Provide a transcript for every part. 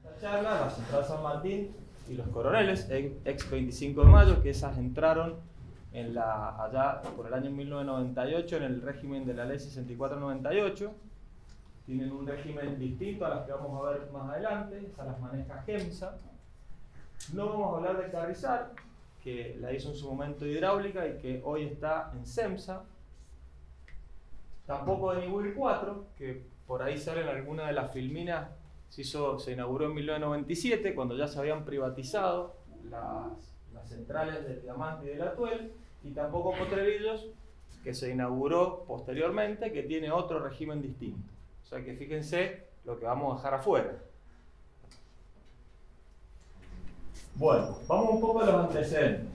La charla, la Central San Martín y los Coroneles, ex 25 de mayo, que esas entraron allá por el año 1998 en el régimen de la ley 6498. Tienen un régimen distinto a las que vamos a ver más adelante, esas las maneja GEMSA. No vamos a hablar de Carrizal, que la hizo en su momento hidráulica y que hoy está en CEMSA. Tampoco de Niwil 4, que por ahí salen algunas de las filminas. Se inauguró en 1997, cuando ya se habían privatizado las centrales del Diamante y del Atuel, y tampoco Potrerillos, que se inauguró posteriormente, que tiene otro régimen distinto. O sea que fíjense lo que vamos a dejar afuera. Bueno, vamos un poco a los antecedentes.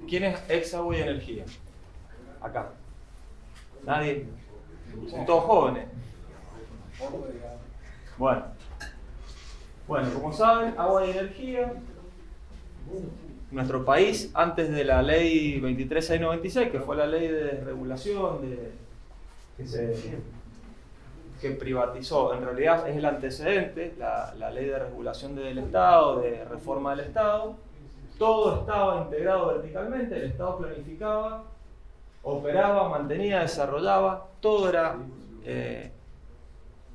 ¿Quién es ex Agua y Energía? Acá. ¿Nadie? Son todos jóvenes. Bueno, como saben, Agua y Energía, nuestro país, antes de la ley 23696, que fue la ley de regulación que privatizó, en realidad es el antecedente, la ley de regulación del Estado, de reforma del Estado. Todo estaba integrado verticalmente, el Estado planificaba, operaba, mantenía, desarrollaba, todo era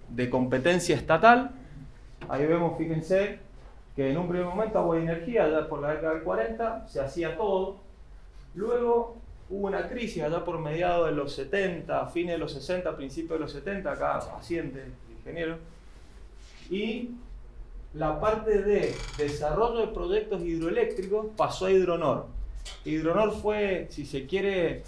de competencia estatal. Ahí vemos, fíjense, que en un primer momento Agua y Energía, ya por la década del 40, se hacía todo. Luego hubo una crisis allá por mediados de los 70, fines de los 60, principios de los 70, acá asciende el ingeniero, y la parte de desarrollo de proyectos hidroeléctricos pasó a Hidronor. Hidronor fue, si se quiere,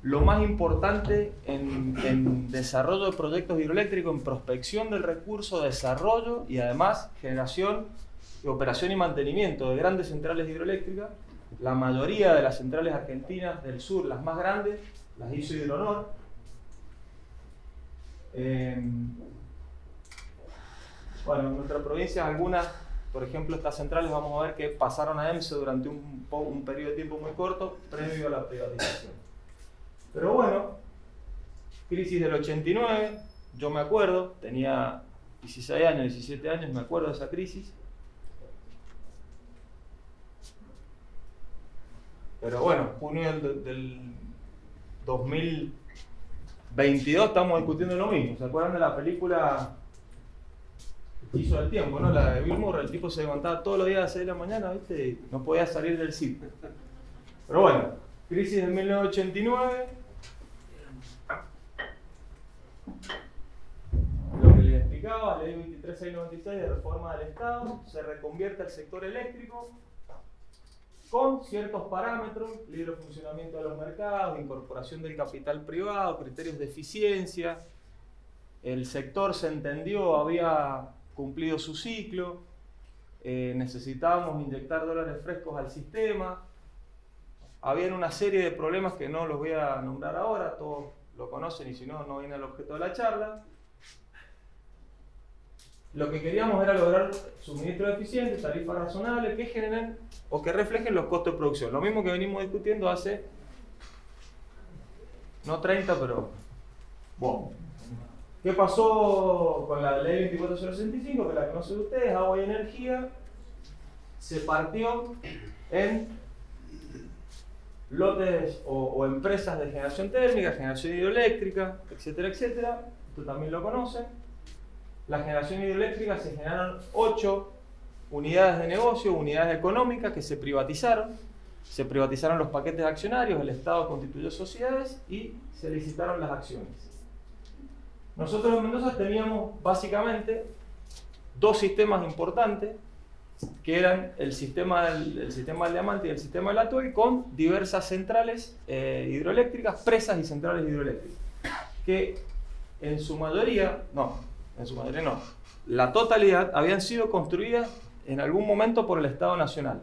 lo más importante en desarrollo de proyectos hidroeléctricos, en prospección del recurso, desarrollo y además generación, operación y mantenimiento de grandes centrales hidroeléctricas. La mayoría de las centrales argentinas del sur, las más grandes, las hizo Hidronor. Bueno, en nuestra provincia algunas, por ejemplo, estas centrales vamos a ver que pasaron a EMSE durante un periodo de tiempo muy corto, previo a la privatización. Pero bueno, crisis del 89, yo me acuerdo, tenía 16 años, 17 años, me acuerdo de esa crisis. Pero bueno, junio del 2022 estamos discutiendo lo mismo. ¿Se acuerdan de la película Hechizo del Tiempo, no? La de Bill Murray, el tipo se levantaba todos los días a las 6 de la mañana, ¿viste? Y no podía salir del sitio. Pero bueno, crisis de 1989. Lo que les explicaba, ley 23696 de reforma del Estado, se reconvierte al sector eléctrico con ciertos parámetros, libre funcionamiento de los mercados, incorporación del capital privado, criterios de eficiencia. El sector se entendió, había cumplido su ciclo, necesitábamos inyectar dólares frescos al sistema. Habían una serie de problemas que no los voy a nombrar ahora, todos lo conocen y si no, no viene al objeto de la charla. Lo que queríamos era lograr suministros eficientes, tarifas razonables que generen o que reflejen los costos de producción. Lo mismo que venimos discutiendo hace, no 30, pero bueno. ¿Qué pasó con la ley 24065, que la conocen ustedes? Agua y Energía se partió en lotes o empresas de generación térmica, generación hidroeléctrica, etcétera, etcétera. Esto también lo conocen. La generación hidroeléctrica se generaron 8 unidades de negocio, unidades económicas que se privatizaron. Se privatizaron los paquetes accionarios, el Estado constituyó sociedades y se licitaron las acciones. Nosotros en Mendoza teníamos básicamente dos sistemas importantes, que eran el sistema del Diamante y el sistema del Atuel, con diversas centrales hidroeléctricas, presas y centrales hidroeléctricas, que en su mayoría no, la totalidad habían sido construidas en algún momento por el Estado Nacional.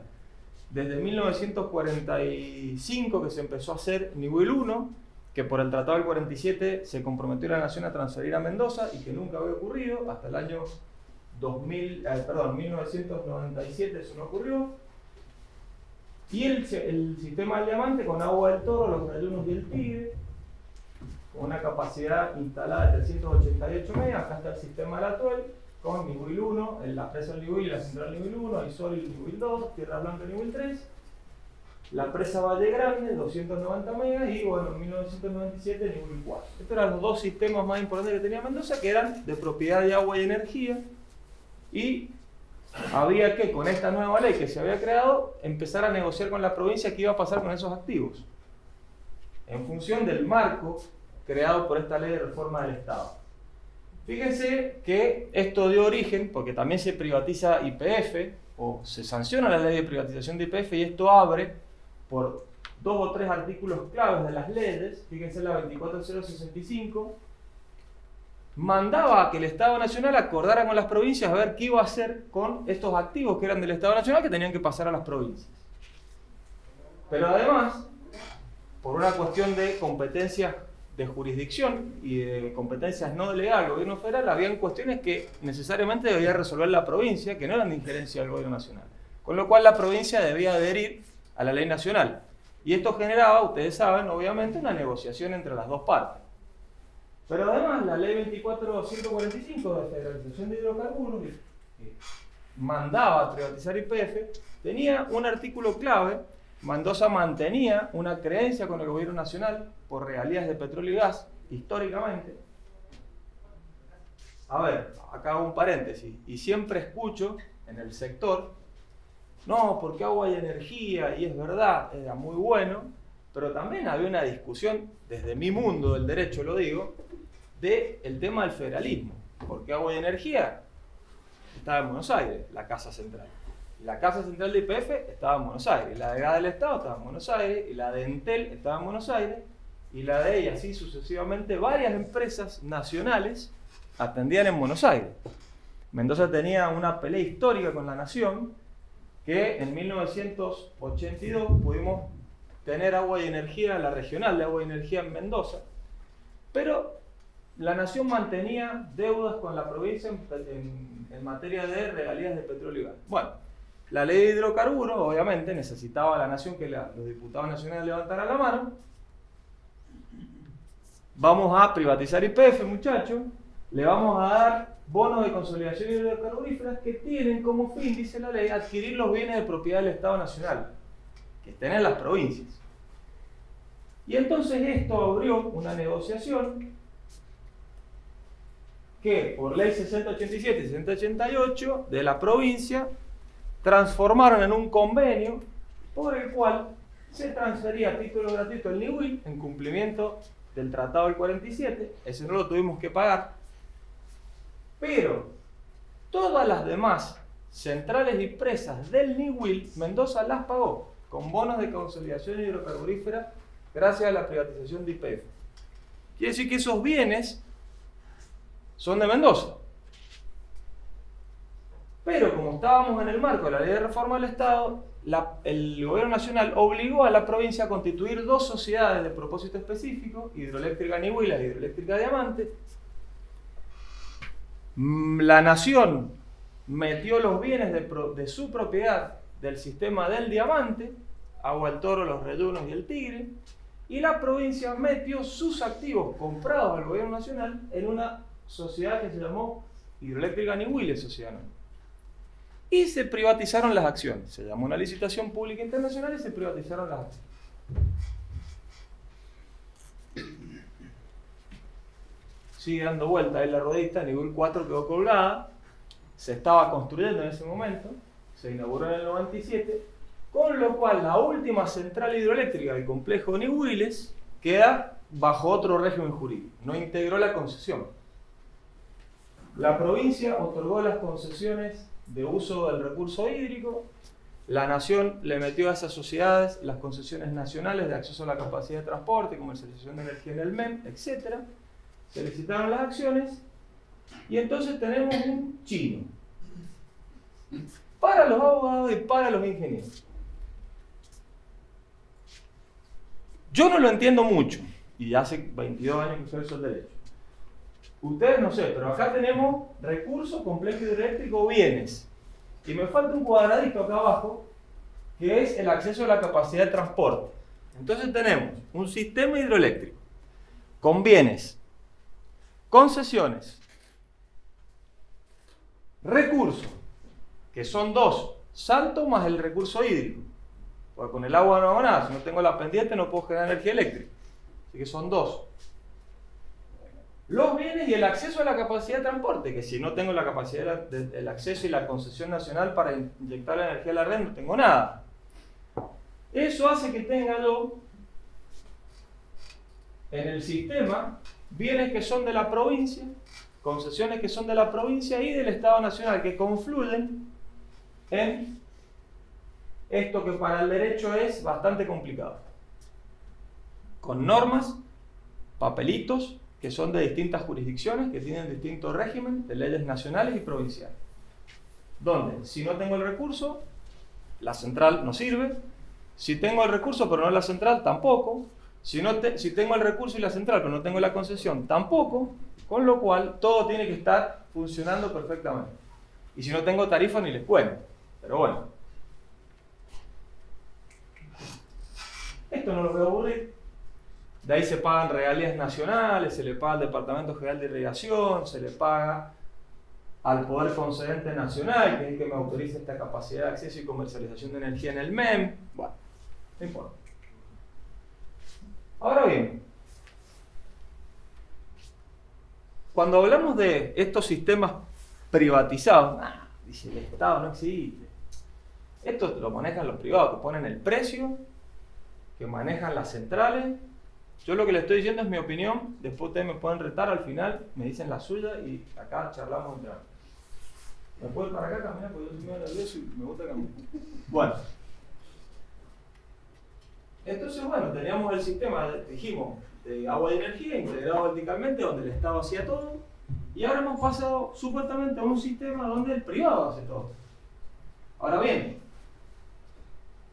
Desde 1945 que se empezó a hacer Niwil 1, que por el Tratado del 47 se comprometió la Nación a transferir a Mendoza y que nunca había ocurrido, hasta el año 1997 eso no ocurrió. Y el sistema del Diamante con Agua del Toro, Los Rayunos y el Tigre, con una capacidad instalada de 388 megas. Acá está el sistema del Atuel, con Ñubil 1, la presa del Ñubil y la central Ñubil 1, Aysol y Ñubil 2, Tierra Blanca Ñubil 3, la presa Valle Grande, 290 megas, y bueno, en 1997 Ñubil 4. Estos eran los dos sistemas más importantes que tenía Mendoza, que eran de propiedad de agua y energía, y había que, con esta nueva ley que se había creado, empezar a negociar con la provincia qué iba a pasar con esos activos, en función del marco creado por esta ley de reforma del Estado. Fíjense que esto dio origen, porque también se privatiza YPF, o se sanciona la ley de privatización de YPF, y esto abre por 2 o 3 artículos claves de las leyes. Fíjense la 24065, mandaba a que el Estado Nacional acordara con las provincias a ver qué iba a hacer con estos activos que eran del Estado Nacional, que tenían que pasar a las provincias. Pero además, por una cuestión de competencias de jurisdicción y de competencias no delegadas al gobierno federal, habían cuestiones que necesariamente debía resolver la provincia, que no eran de injerencia del gobierno nacional. Con lo cual la provincia debía adherir a la ley nacional. Y esto generaba, ustedes saben, obviamente, una negociación entre las dos partes. Pero además, la ley 24145 de federalización de hidrocarburos, que mandaba a privatizar YPF, tenía un artículo clave. Mendoza mantenía una creencia con el gobierno nacional por regalías de petróleo y gas, históricamente. A ver, acá hago un paréntesis, y siempre escucho en el sector, no, porque agua y energía, y es verdad, era muy bueno, pero también había una discusión, desde mi mundo del derecho lo digo, del tema del federalismo, porque agua y energía estaba en Buenos Aires, la casa central. Y la casa central de YPF estaba en Buenos Aires, la de gas del Estado estaba en Buenos Aires, y la de Entel estaba en Buenos Aires, y la de ella, así sucesivamente, varias empresas nacionales atendían en Buenos Aires. Mendoza tenía una pelea histórica con la Nación, que en 1982 pudimos tener agua y energía, la regional de agua y energía en Mendoza, pero la Nación mantenía deudas con la provincia en materia de regalías de petróleo y gas. Bueno, la ley de hidrocarburos, obviamente, necesitaba a la Nación que los diputados nacionales levantaran la mano. Vamos a privatizar YPF, muchachos. Le vamos a dar bonos de consolidación hidrocarburíferas que tienen como fin, dice la ley, adquirir los bienes de propiedad del Estado Nacional, que estén en las provincias. Y entonces esto abrió una negociación que, por ley 6087 y 6088 de la provincia, transformaron en un convenio por el cual se transfería a título gratuito el Ñubil en cumplimiento del Tratado del 47, ese no lo tuvimos que pagar, pero todas las demás centrales y presas del Ñubil, Mendoza las pagó con bonos de consolidación hidrocarburífera gracias a la privatización de YPF. Quiere decir que esos bienes son de Mendoza. Pero como estábamos en el marco de la ley de reforma del Estado, el gobierno nacional obligó a la provincia a constituir 2 sociedades de propósito específico, Hidroeléctrica Ñubil y Hidroeléctrica Diamante. La Nación metió los bienes de su propiedad del sistema del Diamante, Agua del Toro, Los Rellunos y el Tigre, y la provincia metió sus activos comprados al gobierno nacional en una sociedad que se llamó Hidroeléctrica Ñubil, Sociedad Anónima. Y se privatizaron las acciones. Se llamó una licitación pública internacional y se privatizaron las acciones. Sigue dando vuelta ahí la ruedita, Ñubil 4 quedó colgada, se estaba construyendo en ese momento, se inauguró en el 97, con lo cual la última central hidroeléctrica del complejo de Ñubiles queda bajo otro régimen jurídico, no integró la concesión. La provincia otorgó las concesiones de uso del recurso hídrico, la Nación le metió a esas sociedades las concesiones nacionales de acceso a la capacidad de transporte, comercialización de energía en el MEM, etc. Se licitaron las acciones y entonces tenemos un chino para los abogados y para los ingenieros. Yo no lo entiendo mucho y hace 22 años que ejerzo el derecho. Ustedes no sé, pero acá tenemos recurso, complejo hidroeléctrico, bienes. Y me falta un cuadradito acá abajo, que es el acceso a la capacidad de transporte. Entonces tenemos un sistema hidroeléctrico con bienes, concesiones, recursos, que son dos, salto más el recurso hídrico. Porque con el agua no hago nada, si no tengo la pendiente no puedo generar energía eléctrica. Así que son dos. Los bienes y el acceso a la capacidad de transporte, que si no tengo la capacidad del acceso y la concesión nacional para inyectar la energía a la red, no tengo nada. Eso hace que tenga yo en el sistema bienes que son de la provincia, concesiones que son de la provincia y del Estado Nacional, que confluyen en esto que para el derecho es bastante complicado. Con normas, papelitos, que son de distintas jurisdicciones, que tienen distintos regímenes de leyes nacionales y provinciales. Donde, si no tengo el recurso, la central no sirve. Si tengo el recurso pero no la central, tampoco. Si tengo el recurso y la central pero no tengo la concesión, tampoco. Con lo cual, todo tiene que estar funcionando perfectamente. Y si no tengo tarifa, ni les cuento. Pero bueno. Esto no lo voy a aburrir. De ahí se pagan regalías nacionales, se le paga al Departamento General de Irrigación, se le paga al Poder Concedente Nacional, que es el que me autoriza esta capacidad de acceso y comercialización de energía en el MEM. Bueno, no importa. Ahora bien, cuando hablamos de estos sistemas privatizados, dice el Estado no existe. Esto lo manejan los privados, que ponen el precio, que manejan las centrales. Yo lo que les estoy diciendo es mi opinión, después ustedes me pueden retar al final, me dicen la suya y acá charlamos entre ambos. ¿Me puedo ir para acá caminar? Porque yo soy medio nervioso y me gusta caminar. Bueno. Entonces, bueno, teníamos el sistema, dijimos, de agua y energía integrado verticalmente, donde el Estado hacía todo, y ahora hemos pasado supuestamente a un sistema donde el privado hace todo. Ahora bien,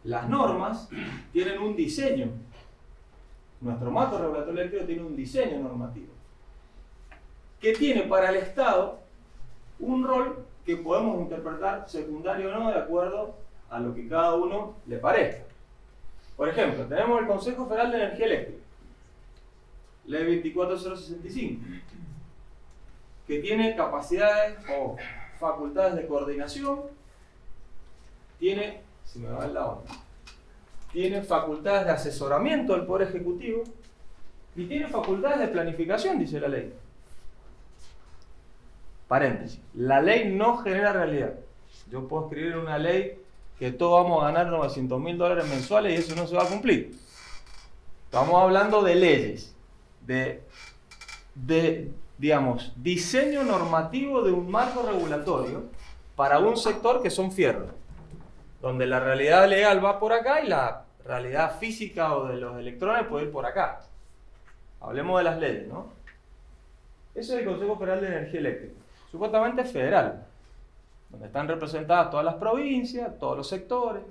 las normas tienen un diseño. Nuestro marco regulatorio eléctrico tiene un diseño normativo que tiene para el Estado un rol que podemos interpretar secundario o no de acuerdo a lo que cada uno le parezca. Por ejemplo, tenemos el Consejo Federal de Energía Eléctrica, Ley 24065, que tiene capacidades o facultades de coordinación, tiene, si me va la onda, tiene facultades de asesoramiento del Poder Ejecutivo y tiene facultades de planificación, dice la ley. Paréntesis, la ley no genera realidad. Yo puedo escribir una ley que todos vamos a ganar $900.000 mensuales y eso no se va a cumplir. Estamos hablando de leyes, digamos, diseño normativo de un marco regulatorio para un sector que son fierros, donde la realidad legal va por acá y la realidad física o de los electrones puede ir por acá. Hablemos de las leyes, ¿no? Eso es el Consejo Federal de Energía Eléctrica. Supuestamente es federal, donde están representadas todas las provincias, todos los sectores.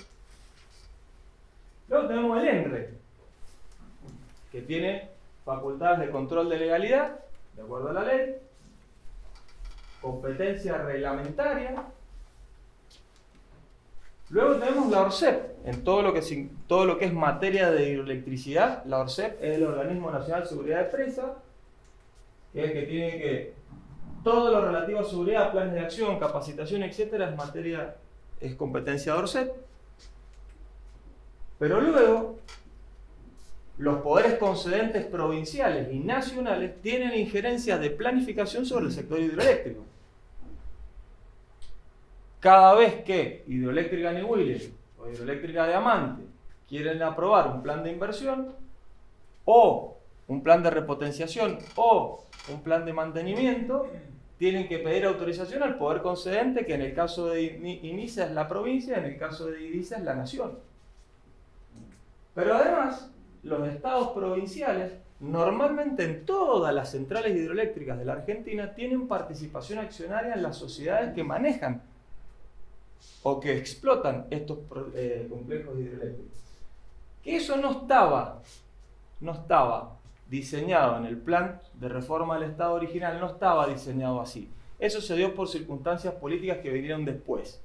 Luego tenemos el ENRE, que tiene facultades de control de legalidad, de acuerdo a la ley, competencia reglamentaria. Luego tenemos la ORSEP, en todo lo que es materia de hidroelectricidad. La ORSEP es el Organismo Nacional de Seguridad de Empresa, que es el que tiene que todo lo relativo a seguridad, planes de acción, capacitación, etcétera, es competencia de ORSEP. Pero luego, los poderes concedentes provinciales y nacionales tienen injerencias de planificación sobre el sector hidroeléctrico. Cada vez que Hidroeléctrica Neuquén o Hidroeléctrica Diamante quieren aprobar un plan de inversión o un plan de repotenciación o un plan de mantenimiento, tienen que pedir autorización al poder concedente, que en el caso de INISA es la provincia, en el caso de IDISA es la nación. Pero además, los estados provinciales, normalmente en todas las centrales hidroeléctricas de la Argentina, tienen participación accionaria en las sociedades que manejan o que explotan estos complejos hidroeléctricos. Que eso no estaba diseñado en el plan de reforma del Estado original, no estaba diseñado así. Eso se dio por circunstancias políticas que vinieron después.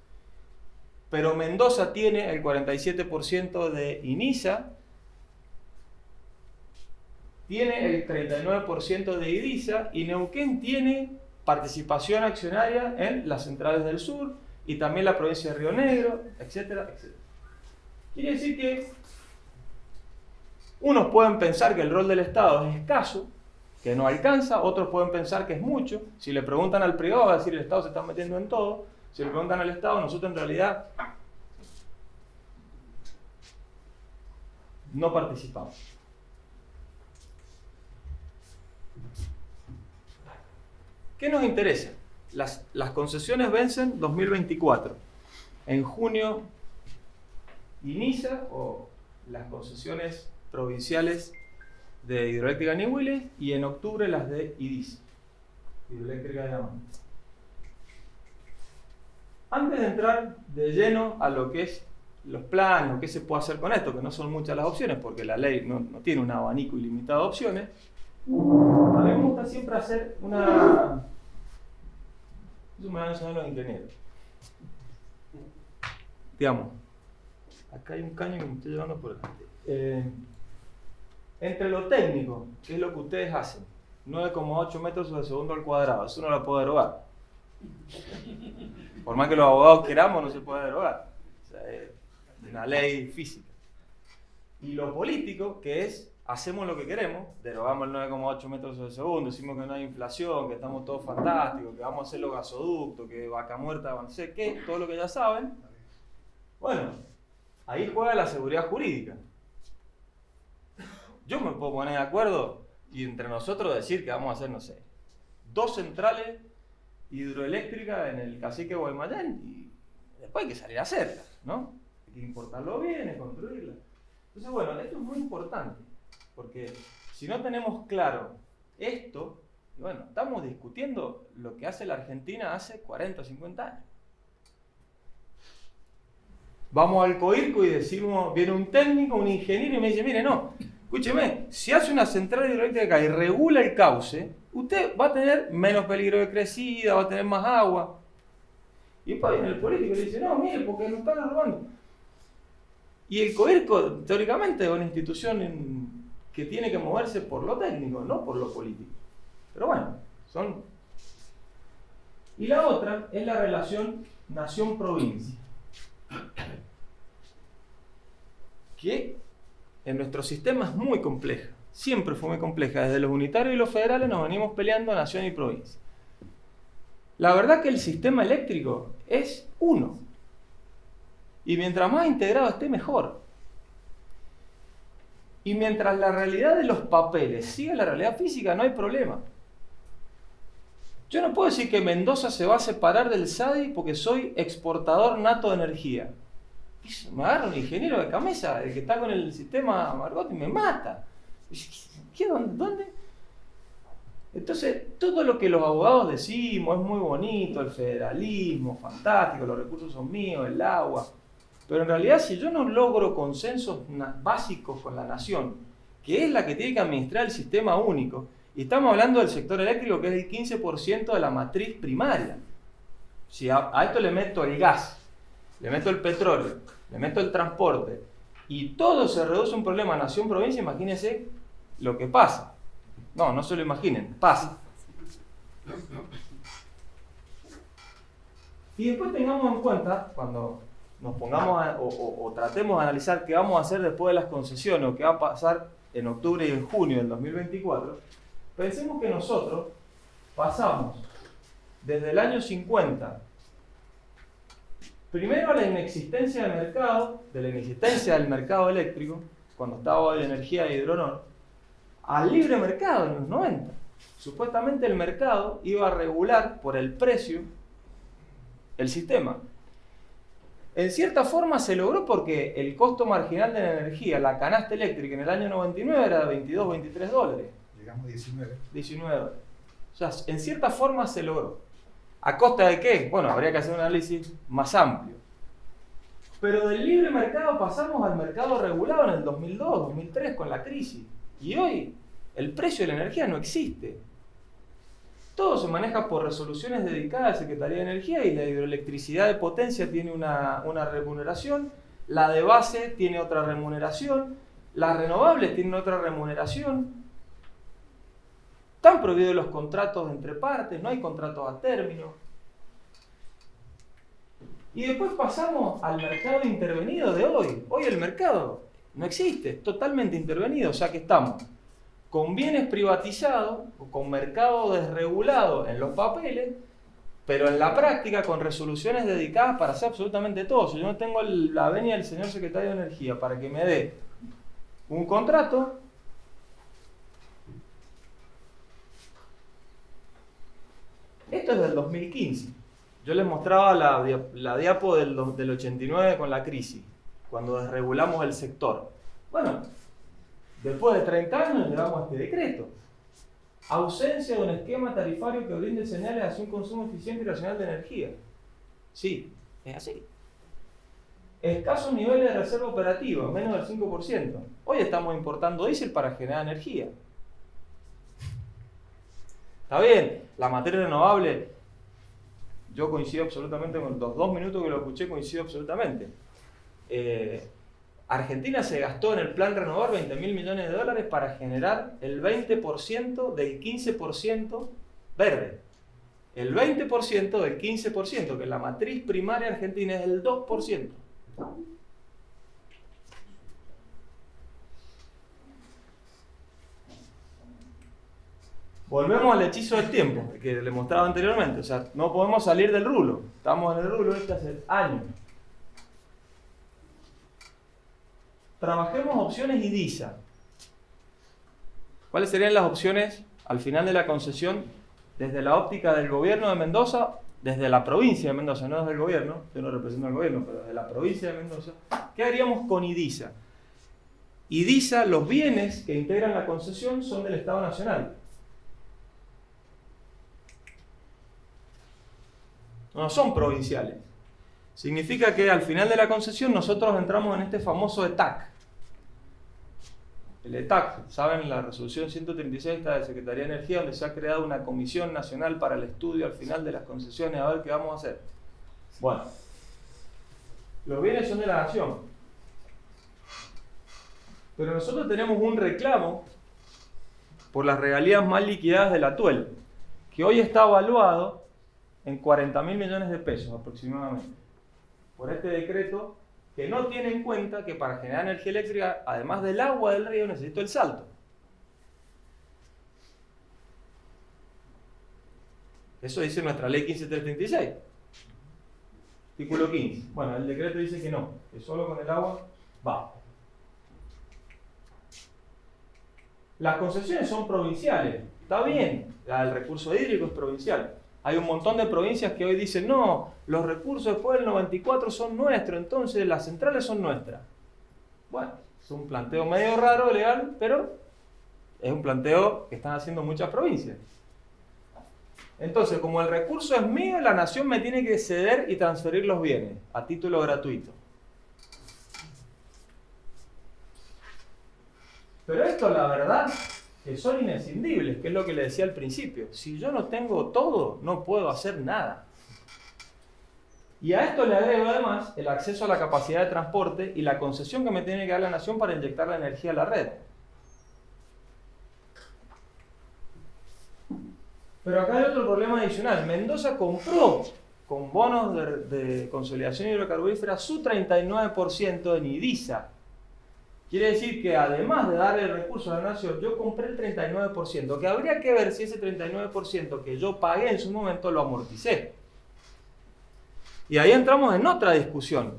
Pero Mendoza tiene el 47% de INISA, tiene el 39% de IDISA y Neuquén tiene participación accionaria en las centrales del sur y también la provincia de Río Negro, etcétera, etcétera. Quiere decir que unos pueden pensar que el rol del Estado es escaso, que no alcanza, otros pueden pensar que es mucho. Si le preguntan al privado, va a decir el Estado se está metiendo en todo. Si le preguntan al Estado, nosotros en realidad no participamos. ¿Qué nos interesa? Las concesiones vencen 2024. En junio inicia o las concesiones provinciales de Hidroeléctrica Ñuble y en octubre las de IDIS, Hidroeléctrica de Amán. Antes de entrar de lleno a lo que es los planes, o qué se puede hacer con esto, que no son muchas las opciones, porque la ley no tiene un abanico ilimitado de opciones, a mí me gusta siempre hacer una... Eso me van a enseñar los ingenieros. Digamos, acá hay un caño que me estoy llevando por delante. Entre lo técnico, que es lo que ustedes hacen, 9,8 metros sobre segundo al cuadrado, eso no lo puedo derogar. Por más que los abogados queramos, no se puede derogar. O sea, es una ley física. Y lo político, que es, hacemos lo que queremos, derogamos el 9,8 metros sobre segundo, decimos que no hay inflación, que estamos todos fantásticos, que vamos a hacer los gasoductos, que vaca muerta, no sé qué, todo lo que ya saben. Bueno, ahí juega la seguridad jurídica. Yo me puedo poner de acuerdo y entre nosotros decir que vamos a hacer, no sé, 2 centrales hidroeléctricas en el cacique Guaymallén y después hay que salir a hacerlas, ¿no? Hay que importarlo bien, construirlas. Entonces, bueno, esto es muy importante, porque si no tenemos claro esto, bueno, estamos discutiendo lo que hace la Argentina hace 40 o 50 años. Vamos al COIRCO y decimos, viene un técnico, un ingeniero y me dice, mire, no, escúcheme, si hace una central hidroeléctrica y regula el cauce, usted va a tener menos peligro de crecida, va a tener más agua. Y después viene el político y le dice, no, mire, porque nos están robando. Y el COIRCO, teóricamente, es una institución que tiene que moverse por lo técnico, no por lo político. Pero bueno, son... Y la otra es la relación nación-provincia, que en nuestro sistema es muy compleja, siempre fue muy compleja. Desde los unitarios y los federales nos venimos peleando nación y provincia. La verdad que el sistema eléctrico es uno. Y mientras más integrado esté, mejor. Y mientras la realidad de los papeles siga la realidad física, no hay problema. Yo no puedo decir que Mendoza se va a separar del SADI porque soy exportador nato de energía. Me agarra un ingeniero de camisa, el que está con el sistema Margot, y me mata. ¿Qué? ¿Dónde? Entonces, todo lo que los abogados decimos es muy bonito, el federalismo, fantástico, los recursos son míos, el agua. Pero en realidad, si yo no logro consensos básicos con la nación, que es la que tiene que administrar el sistema único, y estamos hablando del sector eléctrico, que es el 15% de la matriz primaria. Si a esto le meto el gas, le meto el petróleo, le meto el transporte, y todo se reduce a un problema nación-provincia, imagínense lo que pasa. No se lo imaginen, pasa. Y después tengamos en cuenta, cuando nos pongamos o tratemos de analizar qué vamos a hacer después de las concesiones, o qué va a pasar en octubre y en junio del 2024, pensemos que nosotros pasamos desde el año 50, primero a la inexistencia del mercado, de la inexistencia del mercado eléctrico, cuando estaba la energía de Hidronor, al libre mercado en los 90. Supuestamente el mercado iba a regular por el precio el sistema. En cierta forma se logró porque el costo marginal de la energía, la canasta eléctrica en el año 99 era de 22, 23 dólares. Llegamos a 19. 19 dólares. O sea, en cierta forma se logró. ¿A costa de qué? Bueno, habría que hacer un análisis más amplio. Pero del libre mercado pasamos al mercado regulado en el 2002, 2003 con la crisis. Y hoy el precio de la energía no existe. Todo se maneja por resoluciones dedicadas a la Secretaría de Energía y la hidroelectricidad de potencia tiene una remuneración, la de base tiene otra remuneración, las renovables tienen otra remuneración. Están prohibidos los contratos entre partes, no hay contratos a término. Y después pasamos al mercado intervenido de hoy. Hoy el mercado no existe, es totalmente intervenido, o sea que estamos con bienes privatizados o con mercado desregulado en los papeles, pero en la práctica con resoluciones dedicadas para hacer absolutamente todo. Si yo no tengo la venia del señor secretario de Energía para que me dé un contrato, esto es del 2015. Yo les mostraba la diapo del 89 con la crisis, cuando desregulamos el sector. Bueno, después de 30 años llegamos a este decreto. Ausencia de un esquema tarifario que brinde señales hacia un consumo eficiente y racional de energía. Sí, es así. Escasos niveles de reserva operativa, menos del 5%. Hoy estamos importando diésel para generar energía. Está bien, la materia renovable, yo coincido absolutamente con los 2 minutos que lo escuché, coincido absolutamente. Argentina se gastó en el plan Renovar 20.000 millones de dólares para generar el 20% del 15% verde. El 20% del 15%, que la matriz primaria argentina es el 2%. Volvemos al hechizo del tiempo, que le mostraba anteriormente. O sea, no podemos salir del rulo. Estamos en el rulo este hace años. Trabajemos opciones IDISA. ¿Cuáles serían las opciones al final de la concesión desde la óptica del gobierno de Mendoza, desde la provincia de Mendoza, no desde el gobierno, yo no represento al gobierno, pero desde la provincia de Mendoza? ¿Qué haríamos con IDISA? IDISA, los bienes que integran la concesión son del Estado Nacional. No son provinciales. Significa que al final de la concesión nosotros entramos en este famoso ETAC. El ETAC, ¿saben? La resolución 136 está de Secretaría de Energía, donde se ha creado una comisión nacional para el estudio al final de las concesiones, a ver qué vamos a hacer. Bueno, los bienes son de la nación. Pero nosotros tenemos un reclamo por las regalías mal liquidadas de la TUEL, que hoy está evaluado en 40.000 millones de pesos aproximadamente, por este decreto que no tiene en cuenta que para generar energía eléctrica, además del agua del río, necesito el salto. Eso dice nuestra ley 15336, artículo 15. Bueno, el decreto dice que no, que solo con el agua va. Las concesiones son provinciales, está bien, el recurso hídrico es provincial. Hay un montón de provincias que hoy dicen, no, los recursos después del 94 son nuestros, entonces las centrales son nuestras. Bueno, es un planteo medio raro, legal, pero es un planteo que están haciendo muchas provincias. Entonces, como el recurso es mío, la nación me tiene que ceder y transferir los bienes a título gratuito. Pero esto, la verdad, que son inescindibles, que es lo que le decía al principio. Si yo no tengo todo, no puedo hacer nada. Y a esto le agrego además el acceso a la capacidad de transporte y la concesión que me tiene que dar la nación para inyectar la energía a la red. Pero acá hay otro problema adicional. Mendoza compró con bonos de consolidación hidrocarburífera su 39% en IDISA. Quiere decir que además de darle el recurso a la nación, yo compré el 39%, que habría que ver si ese 39% que yo pagué en su momento lo amorticé. Y ahí entramos en otra discusión,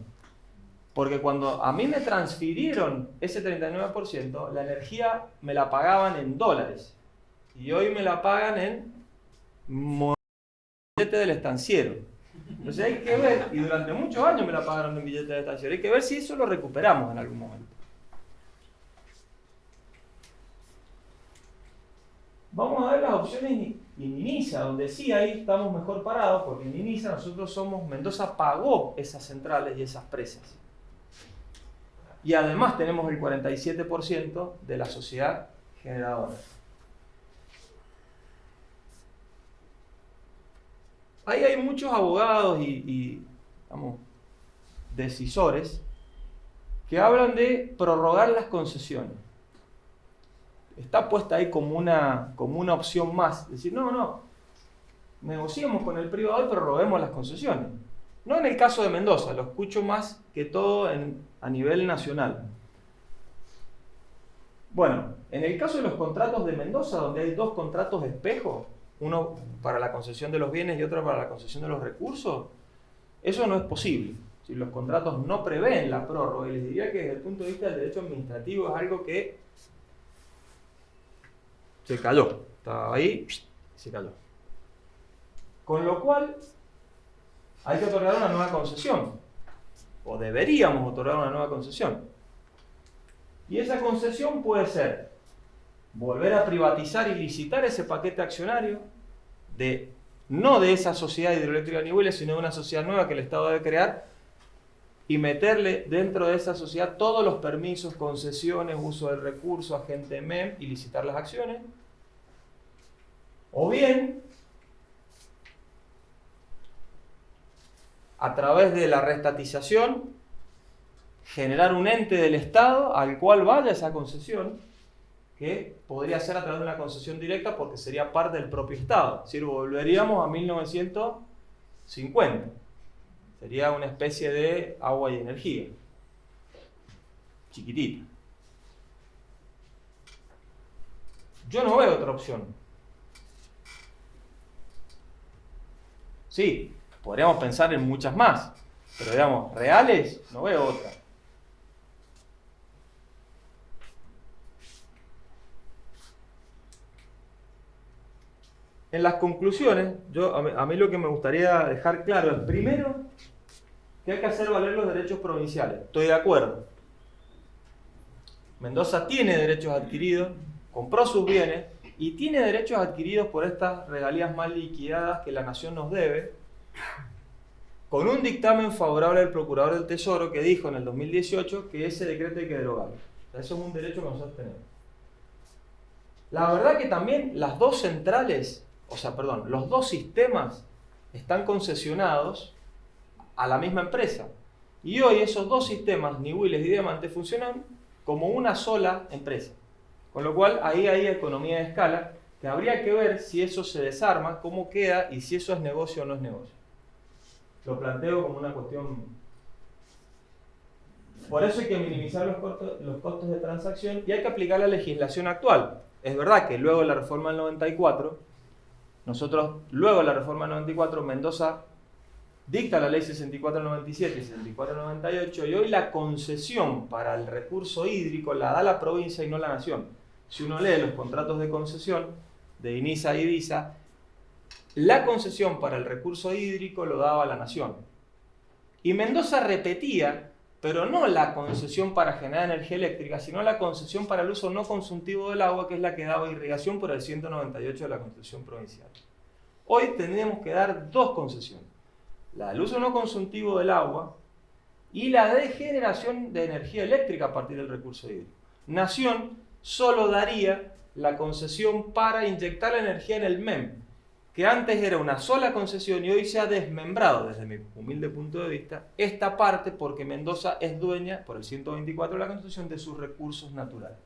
porque cuando a mí me transfirieron ese 39%, la energía me la pagaban en dólares, y hoy me la pagan en billete del estanciero. Entonces hay que ver, y durante muchos años me la pagaron en billete del estanciero, hay que ver si eso lo recuperamos en algún momento. Vamos a ver las opciones en INISA, donde sí ahí estamos mejor parados, porque en INISA nosotros Mendoza pagó esas centrales y esas presas. Y además tenemos el 47% de la sociedad generadora. Ahí hay muchos abogados y decisores que hablan de prorrogar las concesiones. está puesta ahí como una opción más. Es decir, no, negociemos con el privado pero robemos las concesiones. No en el caso de Mendoza, lo escucho más que todo a nivel nacional. Bueno, en el caso de los contratos de Mendoza, donde hay dos contratos espejo, uno para la concesión de los bienes y otro para la concesión de los recursos, eso no es posible. Si los contratos no prevén la prórroga, y les diría que desde el punto de vista del derecho administrativo es algo que se cayó. Estaba ahí y se cayó. Con lo cual, hay que otorgar una nueva concesión. O deberíamos otorgar una nueva concesión. Y esa concesión puede ser volver a privatizar y licitar ese paquete accionario no de esa sociedad hidroeléctrica de Nihuiles, sino de una sociedad nueva que el Estado debe crear y meterle dentro de esa sociedad todos los permisos, concesiones, uso del recurso, agente MEM y licitar las acciones. O bien, a través de la restatización, generar un ente del Estado al cual vaya esa concesión, que podría ser a través de una concesión directa porque sería parte del propio Estado. Es decir, volveríamos a 1950. Sería una especie de agua y energía. Chiquitita. Yo no veo otra opción. Sí, podríamos pensar en muchas más, pero digamos, reales, no veo otra. En las conclusiones, a mí lo que me gustaría dejar claro es, primero, que hay que hacer valer los derechos provinciales. Estoy de acuerdo. Mendoza tiene derechos adquiridos, compró sus bienes y tiene derechos adquiridos por estas regalías mal liquidadas que la Nación nos debe, con un dictamen favorable del Procurador del Tesoro que dijo en el 2018 que ese decreto hay que derogarlo. O sea, eso es un derecho que nosotros tenemos. La verdad que también las dos centrales, los dos sistemas están concesionados a la misma empresa. Y hoy esos dos sistemas, Nihuiles y Diamante, funcionan como una sola empresa. Con lo cual ahí hay economía de escala, que habría que ver si eso se desarma, cómo queda y si eso es negocio o no es negocio. Lo planteo como una cuestión. Por eso hay que minimizar los costos de transacción y hay que aplicar la legislación actual. Es verdad que luego de la reforma del 94, luego de la reforma del 94, Mendoza dicta la ley 6497 y 6498 y hoy la concesión para el recurso hídrico la da la provincia y no la nación. Si uno lee los contratos de concesión de INISA y DISA, la concesión para el recurso hídrico lo daba la nación. Y Mendoza repetía, pero no la concesión para generar energía eléctrica, sino la concesión para el uso no consultivo del agua, que es la que daba irrigación por el 198 de la Constitución Provincial. Hoy tendríamos que dar dos concesiones. La del uso no consultivo del agua y la de generación de energía eléctrica a partir del recurso hídrico. Nación solo daría la concesión para inyectar la energía en el MEM, que antes era una sola concesión y hoy se ha desmembrado, desde mi humilde punto de vista, esta parte porque Mendoza es dueña, por el 124 de la Constitución, de sus recursos naturales.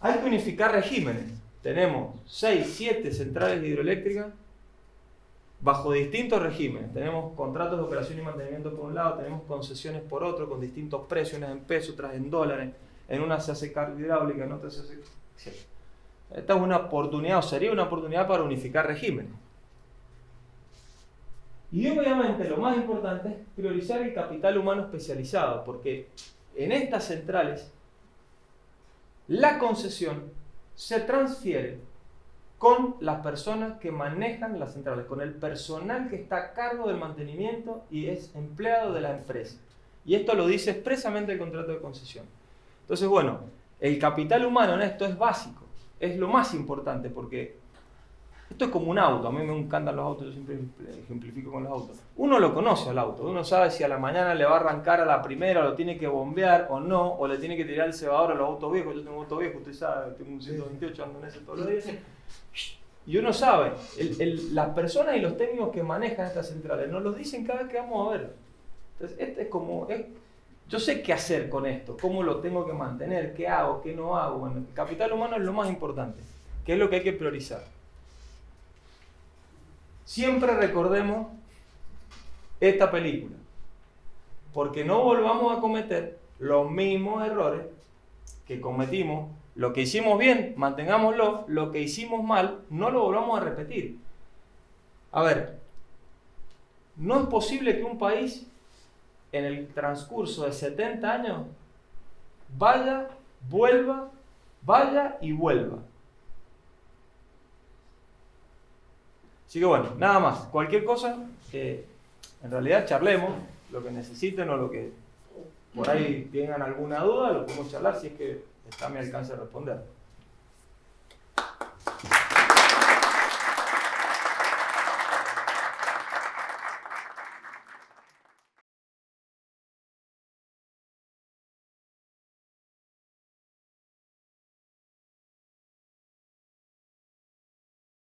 Hay que unificar regímenes. Tenemos 6, 7 centrales hidroeléctricas bajo distintos regímenes. Tenemos contratos de operación y mantenimiento por un lado, tenemos concesiones por otro, con distintos precios, unas en pesos, otras en dólares. En una se hace carga hidráulica, en otra se hace... Esta es una oportunidad, o sería una oportunidad para unificar regímenes. Y obviamente lo más importante es priorizar el capital humano especializado, porque en estas centrales la concesión se transfiere con las personas que manejan las centrales, con el personal que está a cargo del mantenimiento y es empleado de la empresa. Y esto lo dice expresamente el contrato de concesión. Entonces, bueno, el capital humano en esto es básico, es lo más importante, porque esto es como un auto. A mí me encantan los autos, yo siempre ejemplifico con los autos. Uno lo conoce al auto, uno sabe si a la mañana le va a arrancar a la primera, o lo tiene que bombear o no, o le tiene que tirar el cebador a los autos viejos. Yo tengo un auto viejo, usted sabe, tengo un 128, ando en ese todos los días. Y uno sabe, las personas y los técnicos que manejan estas centrales nos lo dicen cada vez que vamos a ver. Entonces, este es como... yo sé qué hacer con esto, cómo lo tengo que mantener, qué hago, qué no hago. Bueno, el capital humano es lo más importante, que es lo que hay que priorizar. Siempre recordemos esta película, porque no volvamos a cometer los mismos errores que cometimos. Lo que hicimos bien, mantengámoslo. Lo que hicimos mal, no lo volvamos a repetir. A ver, no es posible que un país en el transcurso de 70 años vaya, vuelva, vaya y vuelva. Así que bueno, nada más. Cualquier cosa, en realidad charlemos, lo que necesiten o lo que por ahí tengan alguna duda, lo podemos charlar si es que está a mi alcance de responder.